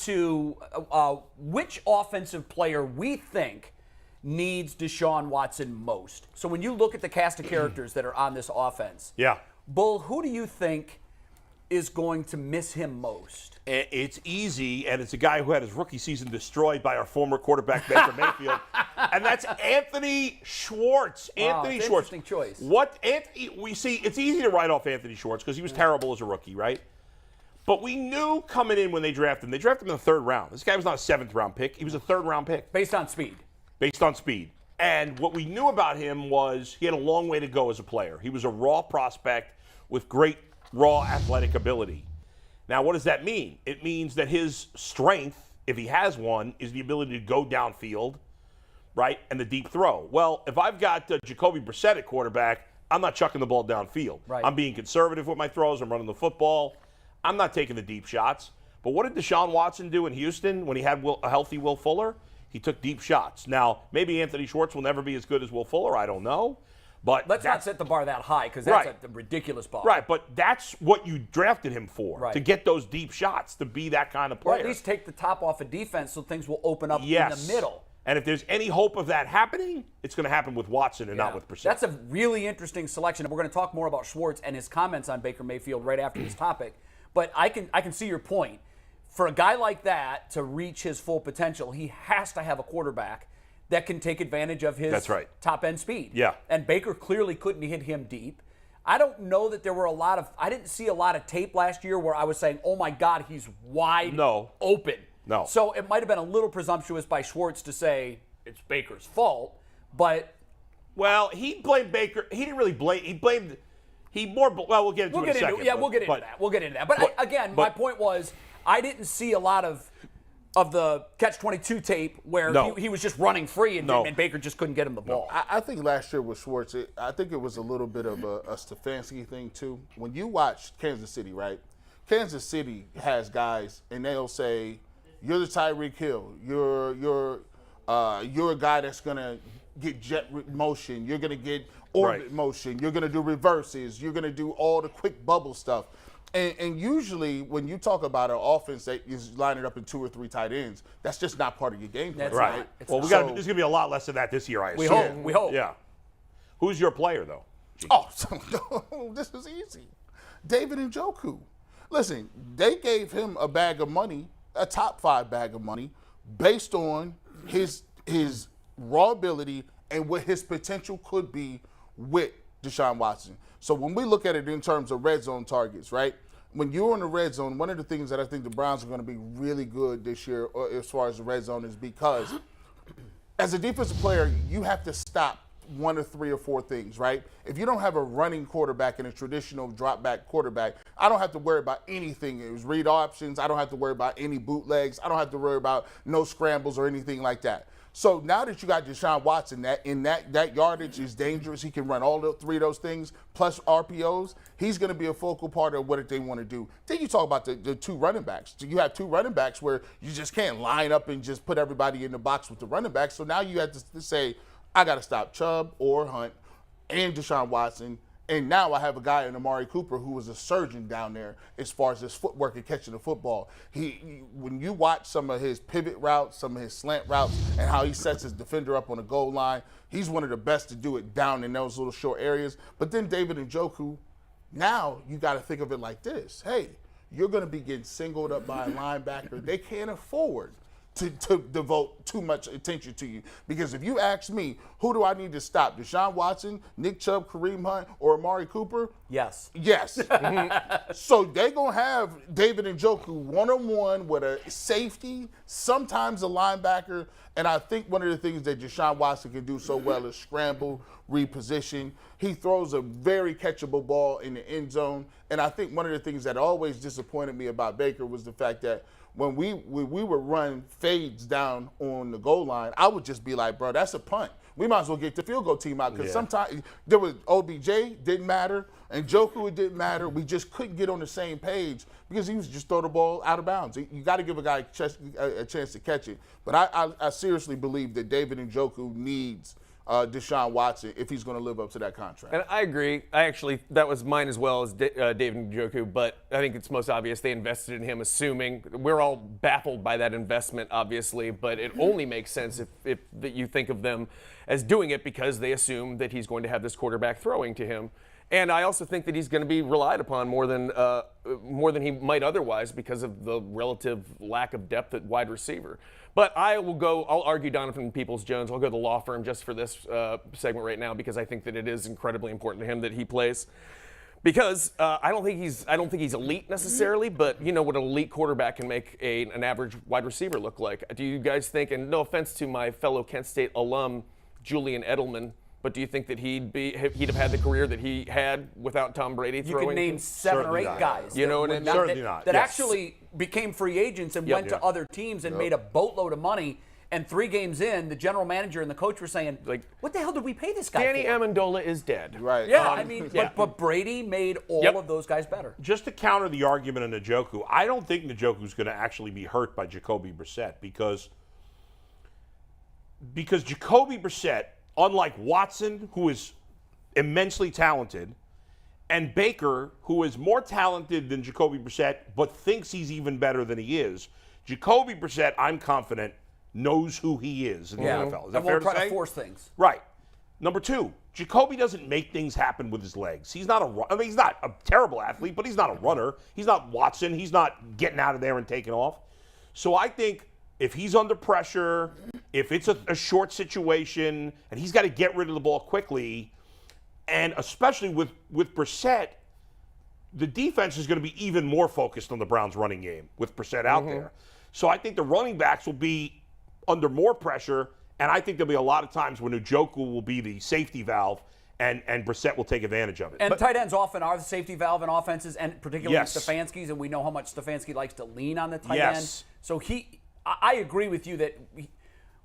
to which offensive player we think needs Deshaun Watson most. So when you look at the cast of characters that are on this offense, Bull, who do you think is going to miss him most? It's easy, and it's a guy who had his rookie season destroyed by our former quarterback, Baker Mayfield, and that's Anthony Schwartz. Anthony Schwartz. Interesting choice. It's easy to write off Anthony Schwartz because he was terrible as a rookie, right? But we knew coming in when they drafted him in the third round. This guy was not a seventh-round pick. He was a third-round pick. Based on speed. Based on speed. And what we knew about him was he had a long way to go as a player. He was a raw prospect with great raw athletic ability. Now, what does that mean? It means that his strength, if he has one, is the ability to go downfield, right, and the deep throw. Well, if I've got Jacoby Brissett at quarterback, I'm not chucking the ball downfield. Right. I'm being conservative with my throws. I'm running the football. I'm not taking the deep shots. But what did Deshaun Watson do in Houston when he had a healthy Will Fuller? He took deep shots. Now, maybe Anthony Schwartz will never be as good as Will Fuller. I don't know. But let's not set the bar that high because that's a ridiculous bar. Right, but that's what you drafted him for, to get those deep shots, to be that kind of player. Or at least take the top off of defense so things will open up in the middle. And if there's any hope of that happening, it's going to happen with Watson and not with Brissett. That's a really interesting selection. And we're going to talk more about Schwartz and his comments on Baker Mayfield right after this topic. But I can see your point. For a guy like that to reach his full potential, he has to have a quarterback that can take advantage of his top-end speed. Yeah. And Baker clearly couldn't hit him deep. I don't know that there were I didn't see a lot of tape last year where I was saying, oh my God, he's wide open. No. So it might have been a little presumptuous by Schwartz to say it's Baker's fault, but. Well, he blamed Baker. He didn't really blame, we'll get into it in a second. We'll get into that. But my point was, I didn't see a lot of the catch-22 tape where he was just running free and Baker just couldn't get him the ball. I think last year with Schwartz, I think it was a little bit of a Stefanski thing too. When you watch Kansas City, right? Kansas City has guys, and they'll say, "You're the Tyreek Hill. You're a guy that's gonna get jet motion. You're gonna get orbit motion. You're gonna do reverses. You're gonna do all the quick bubble stuff." And usually when you talk about an offense that is lining up in 2 or 3 tight ends, that's just not part of your game plan. Right. Well, there's going to be a lot less of that this year, I assume. We hope. Yeah. Who's your player, though? This is easy. David Njoku. Listen, they gave him a bag of money, a top 5 bag of money, based on his raw ability and what his potential could be with Deshaun Watson. So when we look at it in terms of red zone targets, right? When you're in the red zone, one of the things that I think the Browns are going to be really good this year as far as the red zone is because as a defensive player, you have to stop 1 or 3 or 4 things, right? If you don't have a running quarterback and a traditional drop back quarterback, I don't have to worry about anything. It was read options. I don't have to worry about any bootlegs. I don't have to worry about no scrambles or anything like that. So now that you got Deshaun Watson, that yardage is dangerous. He can run all 3 of those things plus RPOs. He's going to be a focal part of what they want to do. Then you talk about the 2 running backs. So you have 2 running backs where you just can't line up and just put everybody in the box with the running backs. So now you have to say, I got to stop Chubb or Hunt and Deshaun Watson. And now I have a guy in Amari Cooper who was a surgeon down there as far as his footwork and catching the football. When you watch some of his pivot routes, some of his slant routes, and how he sets his defender up on the goal line, he's one of the best to do it down in those little short areas. But then David Njoku, now you got to think of it like this. Hey, you're going to be getting singled up by a linebacker. They can't afford to devote too much attention to you. Because if you ask me, who do I need to stop? Deshaun Watson, Nick Chubb, Kareem Hunt, or Amari Cooper? Yes. So they're going to have David Njoku one-on-one with a safety, sometimes a linebacker. And I think one of the things that Deshaun Watson can do so well is scramble, reposition. He throws a very catchable ball in the end zone. And I think one of the things that always disappointed me about Baker was the fact that when we would run fades down on the goal line, I would just be like, bro, that's a punt. We might as well get the field goal team out because sometimes there was OBJ, didn't matter, and Njoku, it didn't matter. We just couldn't get on the same page because he was just throw the ball out of bounds. You got to give a guy a chance to catch it. But I seriously believe that David Njoku needs Deshaun Watson if he's going to live up to that contract. And I agree. That was mine as well as David Njoku, but I think it's most obvious they invested in him, assuming we're all baffled by that investment, obviously, but it only makes sense if that you think of them as doing it because they assume that he's going to have this quarterback throwing to him. And I also think that he's going to be relied upon more than he might otherwise because of the relative lack of depth at wide receiver. But I'll argue Donavan Peoples-Jones. I'll go to the law firm just for this segment right now because I think that it is incredibly important to him that he plays. Because I don't think he's elite necessarily, but you know what an elite quarterback can make an average wide receiver look like. Do you guys think, and no offense to my fellow Kent State alum, Julian Edelman, but do you think that he'd have had the career that he had without Tom Brady throwing? You can name 7 or 8 guys. You know what I mean? Certainly not. That actually became free agents and went to other teams and made a boatload of money. And 3 games in, the general manager and the coach were saying, what the hell did we pay this guy Danny for? Amendola is dead. Right. Yeah, but Brady made all of those guys better. Just to counter the argument on Njoku, I don't think Njoku's going to actually be hurt by Jacoby Brissett because Jacoby Brissett, unlike Watson, who is immensely talented, and Baker, who is more talented than Jacoby Brissett, but thinks he's even better than he is, Jacoby Brissett, I'm confident, knows who he is in the NFL. Is that and fair we'll to try say? to force things. Right. Number 2, Jacoby doesn't make things happen with his legs. He's not he's not a terrible athlete, but he's not a runner. He's not Watson. He's not getting out of there and taking off. So I think if he's under pressure, if it's a short situation, and he's got to get rid of the ball quickly, and especially with Brissett, the defense is going to be even more focused on the Browns' running game with Brissett out there. So I think the running backs will be under more pressure, and I think there'll be a lot of times when Njoku will be the safety valve, and Brissett will take advantage of it. And tight ends often are the safety valve in offenses, and particularly Yes. Stefanski's, and we know how much Stefanski likes to lean on the tight Yes. end. So I agree with you that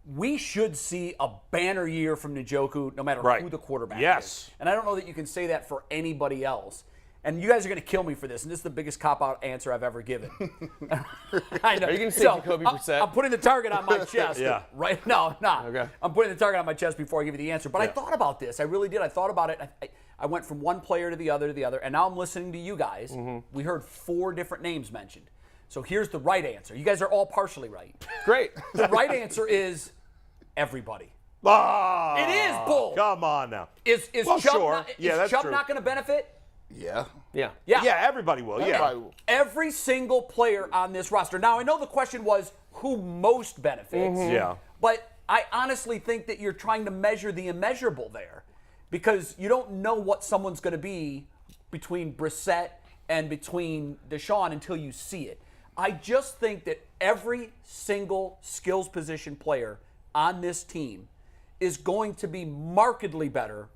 we should see a banner year from Njoku no matter who the quarterback is. And I don't know that you can say that for anybody else. And you guys are going to kill me for this, and this is the biggest cop-out answer I've ever given. I know. Are you going to say Jacoby Brissett? I'm putting the target on my chest. Right? No, I'm not. Okay. I'm putting the target on my chest before I give you the answer. But I thought about this. I really did. I thought about it. I went from one player to the other, and now I'm listening to you guys. We heard 4 different names mentioned. So here's the right answer. You guys are all partially right. Great. The right answer is everybody. Ah, It is, Bull. Come on now. Is Well, Chubb, sure. not, Yeah, is that's Chubb true. not going to benefit? Yeah. Yeah. Yeah, everybody will. Everybody will. Every single player on this roster. Now, I know the question was who most benefits. Yeah. But I honestly think that you're trying to measure the immeasurable there because you don't know what someone's going to be between Brissett and between Deshaun until you see it. I just think that every single skills position player on this team is going to be markedly better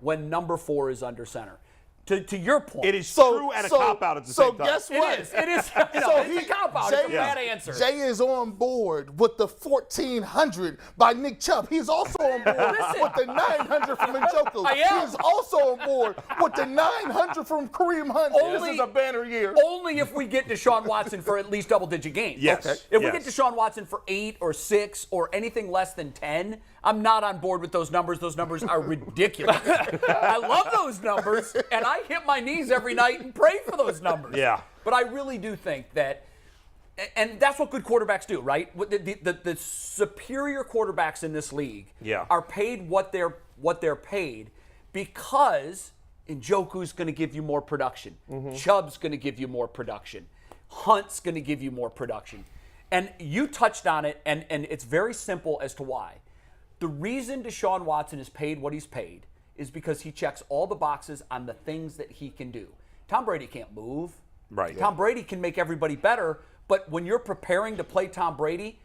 when number 4 is under center. To your point. It is true and a cop-out at the same time. So guess what? It is. It's a cop-out. It's a bad answer. Jay is on board with the 1,400 by Nick Chubb. He's also on board with the 900 from Njoku. I am. He's also on board with the 900 from Kareem Hunt. Only- This is a banner year. Only if we get Deshaun Watson for at least double-digit games. Yes. Okay. If we get Deshaun Watson for 8 or 6 or anything less than 10, I'm not on board with those numbers. Those numbers are ridiculous. I love those numbers, and I hit my knees every night and pray for those numbers. Yeah. But I really do think that, and that's what good quarterbacks do, right? The superior quarterbacks in this league are paid what they're paid because Njoku's going to give you more production. Chubb's going to give you more production. Hunt's going to give you more production. And you touched on it, and it's very simple as to why. The reason Deshaun Watson is paid what he's paid is because he checks all the boxes on the things that he can do. Tom Brady can't move. Right. Tom Brady can make everybody better, but when you're preparing to play Tom Brady,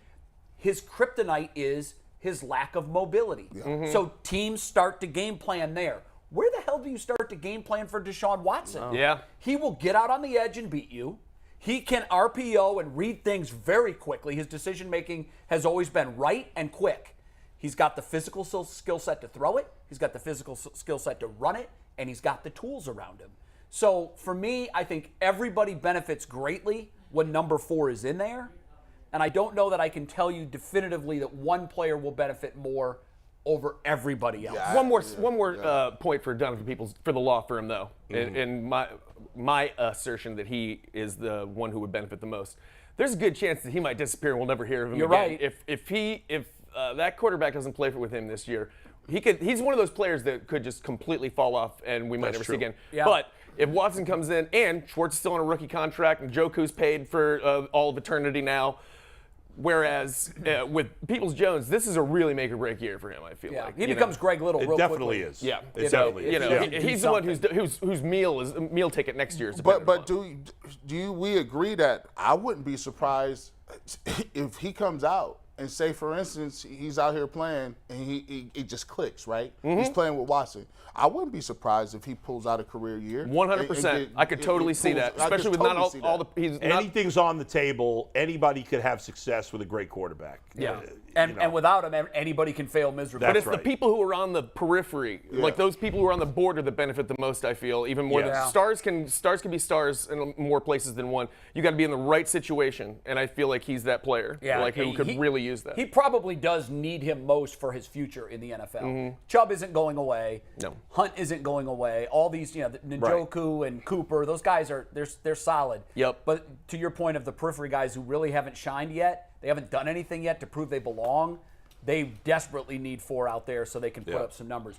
his kryptonite is his lack of mobility. So teams start to game plan there. Where the hell do you start to game plan for Deshaun Watson? Yeah. He will get out on the edge and beat you. He can RPO and read things very quickly. His decision-making has always been right and quick. He's got the physical skill set to throw it. He's got the physical skill set to run it. And he's got the tools around him. So for me, I think everybody benefits greatly when number 4 is in there. And I don't know that I can tell you definitively that one player will benefit more over everybody else. Yeah. One more point for Donovan Peoples for the law firm though, and my assertion that he is the one who would benefit the most. There's a good chance that he might disappear and we'll never hear of him You're again. right. If that quarterback doesn't play with him this year, he's one of those players that could just completely fall off and we might That's never true. see again. Yeah. But if Watson comes in and Schwartz is still on a rookie contract and Njoku's paid for all of eternity now, whereas with Peoples-Jones, this is a really make or break year for him. I feel Yeah, like he becomes Greg Little. It real definitely quickly. is. Yeah, It So, definitely is. yeah. he's the one whose meal ticket next year is. But we agree that I wouldn't be surprised if he comes out and say, for instance, he's out here playing and he just clicks, right? He's playing with Watson. I wouldn't be surprised if he pulls out a career year. 100%. I could totally see that, especially with not all the. He's not, Anything's on the table. Anybody could have success with a great quarterback. Yeah. And without him, anybody can fail miserably. but That's it's the right. people who are on the periphery, like those people who are on the border, that benefit the most. I feel even more Yeah. than stars can be stars in more places than one. You got to be in the right situation, and I feel like he's that player. Like who could really use that. He probably does need him most for his future in the NFL. Chubb isn't going away. No. Hunt isn't going away. All these, Njoku and Cooper, those guys they're solid. Yep. But to your point of the periphery guys who really haven't shined yet, they haven't done anything yet to prove they belong. They desperately need 4 out there so they can put up some numbers.